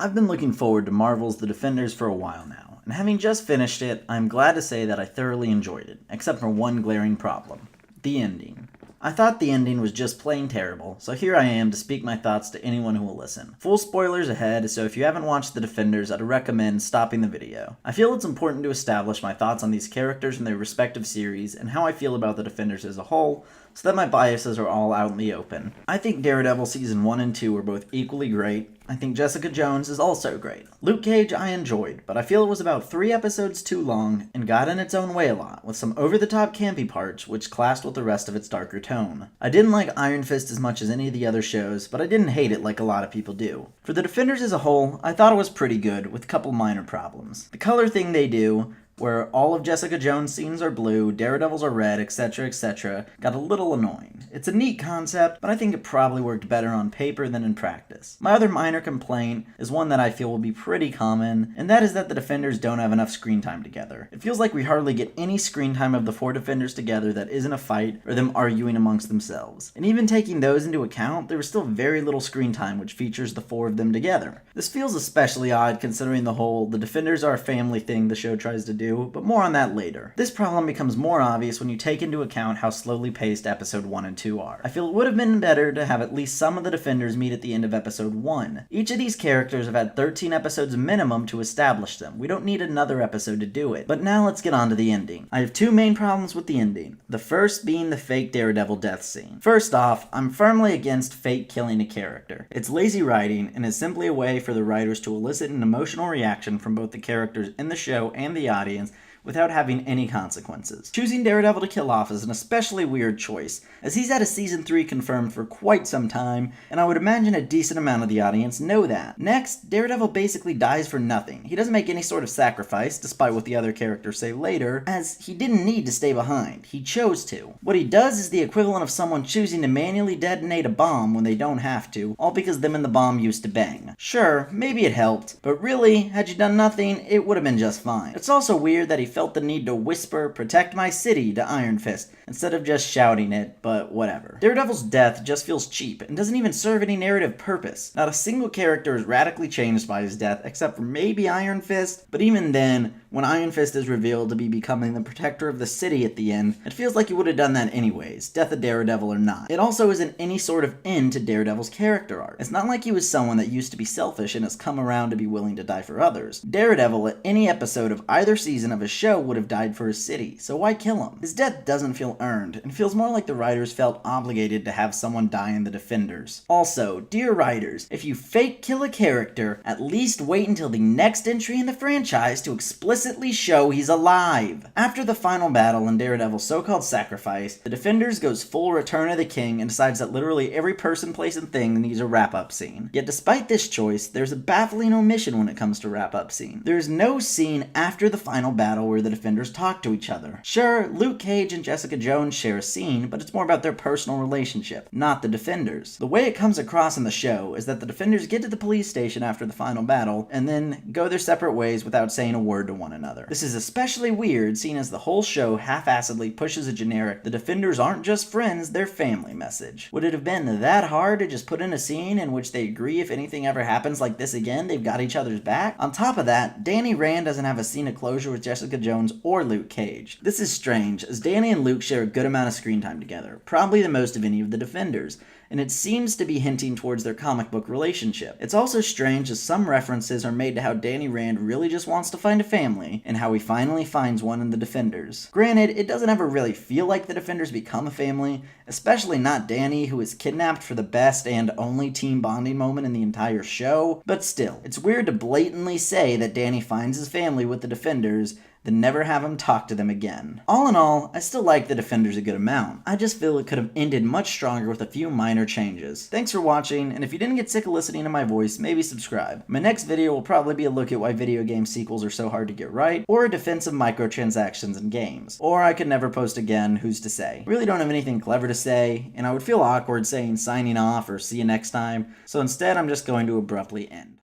I've been looking forward to Marvel's The Defenders for a while now, and having just finished it, I'm glad to say that I thoroughly enjoyed it, except for one glaring problem: the ending. I thought the ending was just plain terrible, so here I am to speak my thoughts to anyone who will listen. Full spoilers ahead, so if you haven't watched The Defenders, I'd recommend stopping the video. I feel it's important to establish my thoughts on these characters in their respective series, and how I feel about The Defenders as a whole, so that my biases are all out in the open. I think Daredevil Season 1 and 2 were both equally great. I think Jessica Jones is also great. Luke Cage I enjoyed, but I feel it was about 3 episodes too long and got in its own way a lot, with some over-the-top campy parts which clashed with the rest of its darker tone. I didn't like Iron Fist as much as any of the other shows, but I didn't hate it like a lot of people do. For The Defenders as a whole, I thought it was pretty good, with a couple minor problems. The color thing they do, where all of Jessica Jones' scenes are blue, Daredevil's are red, etc., got a little annoying. It's a neat concept, but I think it probably worked better on paper than in practice. My other minor complaint is one that I feel will be pretty common, and that is that the Defenders don't have enough screen time together. It feels like we hardly get any screen time of the 4 Defenders together that isn't a fight or them arguing amongst themselves. And even taking those into account, there was still very little screen time which features the 4 of them together. This feels especially odd considering the whole "the Defenders are a family" thing the show tries to do, but more on that later. This problem becomes more obvious when you take into account how slowly paced episode 1 and 2 are. I feel it would have been better to have at least some of the Defenders meet at the end of episode 1. Each of these characters have had 13 episodes minimum to establish them. We don't need another episode to do it. But now let's get on to the ending. I have 2 main problems with the ending. The first being the fake Daredevil death scene. First off, I'm firmly against fake killing a character. It's lazy writing and is simply a way for the writers to elicit an emotional reaction from both the characters in the show and the audience without having any consequences. Choosing Daredevil to kill off is an especially weird choice, as he's had a season 3 confirmed for quite some time, and I would imagine a decent amount of the audience know that. Next, Daredevil basically dies for nothing. He doesn't make any sort of sacrifice, despite what the other characters say later, as he didn't need to stay behind. He chose to. What he does is the equivalent of someone choosing to manually detonate a bomb when they don't have to, all because them and the bomb used to bang. Sure, maybe it helped, but really, had you done nothing, it would have been just fine. It's also weird that he felt the need to whisper "protect my city" to Iron Fist instead of just shouting it, but whatever. Daredevil's death just feels cheap and doesn't even serve any narrative purpose. Not a single character is radically changed by his death except for maybe Iron Fist, but even then, when Iron Fist is revealed to be becoming the protector of the city at the end, it feels like he would have done that anyways, death of Daredevil or not. It also isn't any sort of end to Daredevil's character arc. It's not like he was someone that used to be selfish and has come around to be willing to die for others. Daredevil at any episode of either season of his show would have died for his city, so why kill him? His death doesn't feel earned, and feels more like the writers felt obligated to have someone die in the Defenders. Also, dear writers, if you fake kill a character, at least wait until the next entry in the franchise to explicitly show he's alive. After the final battle and Daredevil's so-called sacrifice, the Defenders goes full Return of the King and decides that literally every person, place, and thing needs a wrap-up scene. Yet despite this choice, there's a baffling omission when it comes to wrap-up scene. There is no scene after the final battle where the Defenders talk to each other. Sure, Luke Cage and Jessica Jones share a scene, but it's more about their personal relationship, not the Defenders. The way it comes across in the show is that the Defenders get to the police station after the final battle, and then go their separate ways without saying a word to one another. This is especially weird, seeing as the whole show half-assedly pushes a generic "the Defenders aren't just friends, they're family" message. Would it have been that hard to just put in a scene in which they agree if anything ever happens like this again, they've got each other's back? On top of that, Danny Rand doesn't have a scene of closure with Jessica Jones or Luke Cage. This is strange, as Danny and Luke share a good amount of screen time together, probably the most of any of the Defenders, and it seems to be hinting towards their comic book relationship. It's also strange as some references are made to how Danny Rand really just wants to find a family, and how he finally finds one in the Defenders. Granted, it doesn't ever really feel like the Defenders become a family, especially not Danny, who is kidnapped for the best and only team bonding moment in the entire show, but still, it's weird to blatantly say that Danny finds his family with the Defenders, then never have him talk to them again. All in all, I still like the Defenders a good amount. I just feel it could have ended much stronger with a few minor changes. Thanks for watching, and if you didn't get sick of listening to my voice, maybe subscribe. My next video will probably be a look at why video game sequels are so hard to get right, or a defense of microtransactions in games. Or I could never post again, who's to say. Really don't have anything clever to say, and I would feel awkward saying signing off or see you next time, so instead I'm just going to abruptly end.